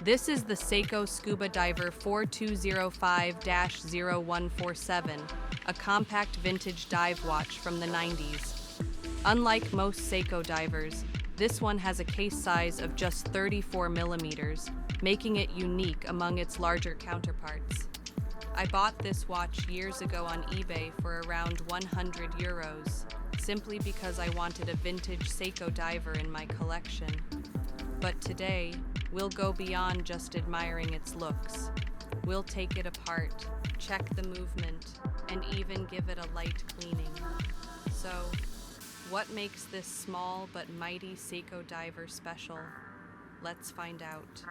This is the Seiko Scuba Diver 4205-0147, a compact vintage dive watch from the 90s. Unlike most Seiko divers, this one has a case size of just 34 millimeters, making it unique among its larger counterparts. I bought this watch years ago on eBay for around €100, simply because I wanted a vintage Seiko diver in my collection. But today, we'll go beyond just admiring its looks. We'll take it apart, check the movement, and even give it a light cleaning. So, what makes this small but mighty Seiko diver special? Let's find out.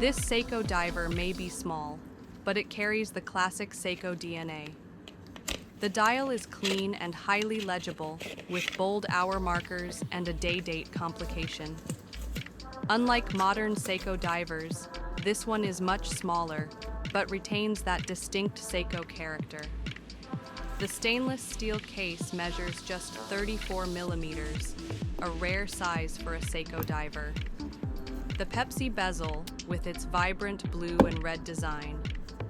This Seiko diver may be small, but it carries the classic Seiko DNA. The dial is clean and highly legible, with bold hour markers and a day-date complication. Unlike modern Seiko divers, this one is much smaller, but retains that distinct Seiko character. The stainless steel case measures just 34 millimeters, a rare size for a Seiko diver. The Pepsi bezel, with its vibrant blue and red design,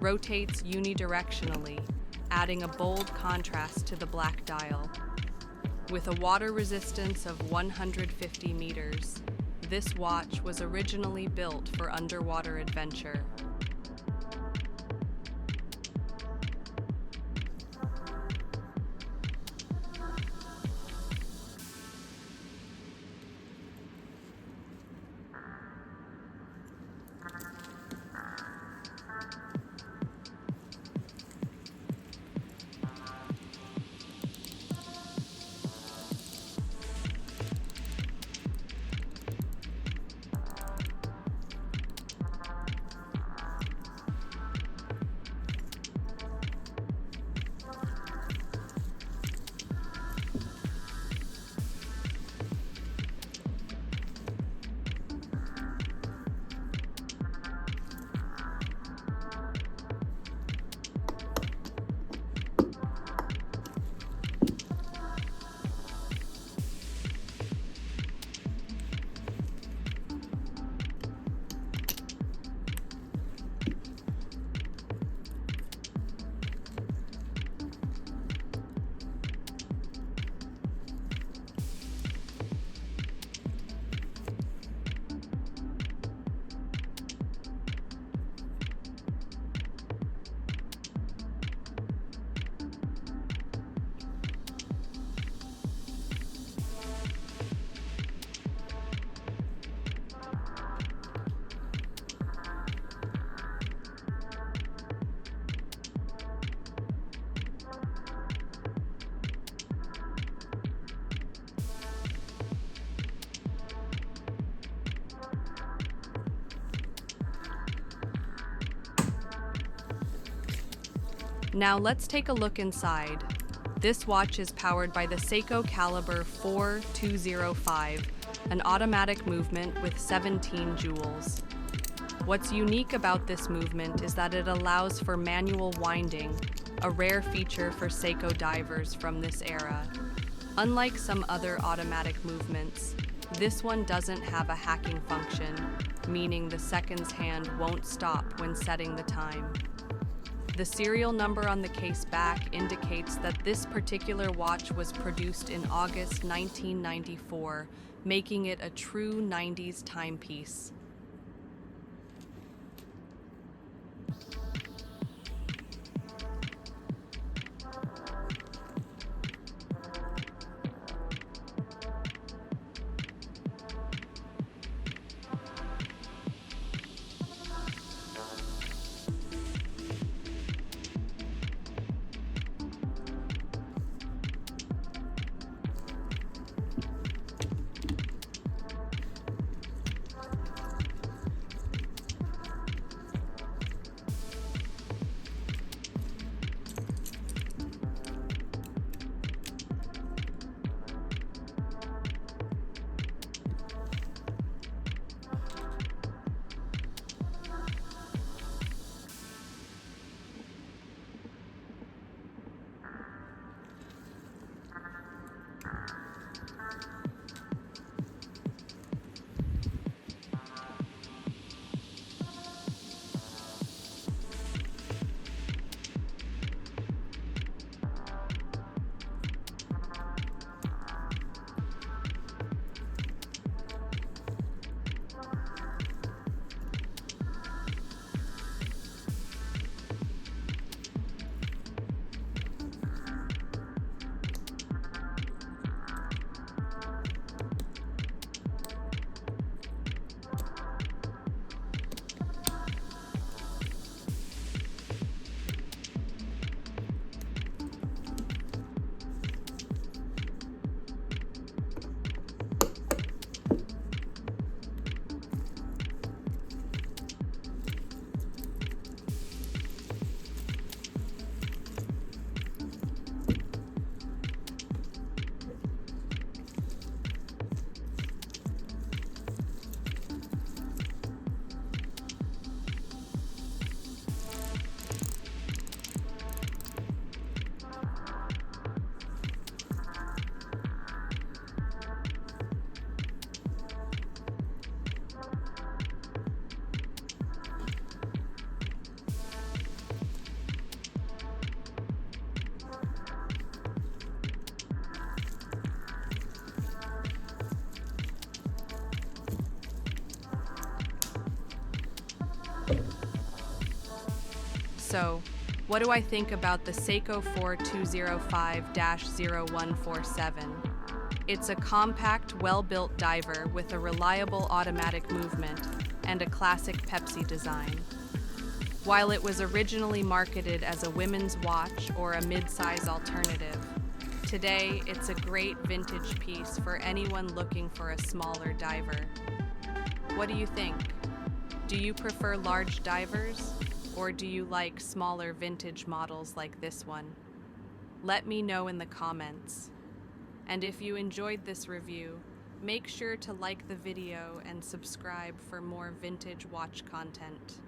rotates unidirectionally, adding a bold contrast to the black dial. With a water resistance of 150 meters, this watch was originally built for underwater adventure. Now let's take a look inside. This watch is powered by the Seiko Caliber 4205, an automatic movement with 17 jewels. What's unique about this movement is that it allows for manual winding, a rare feature for Seiko divers from this era. Unlike some other automatic movements, this one doesn't have a hacking function, meaning the seconds hand won't stop when setting the time. The serial number on the case back indicates that this particular watch was produced in August 1994, making it a true 90s timepiece. So, what do I think about the Seiko 4205-0147? It's a compact, well-built diver with a reliable automatic movement and a classic Pepsi design. While it was originally marketed as a women's watch or a mid-size alternative, today it's a great vintage piece for anyone looking for a smaller diver. What do you think? Do you prefer large divers? Or do you like smaller vintage models like this one? Let me know in the comments. And if you enjoyed this review, make sure to like the video and subscribe for more vintage watch content.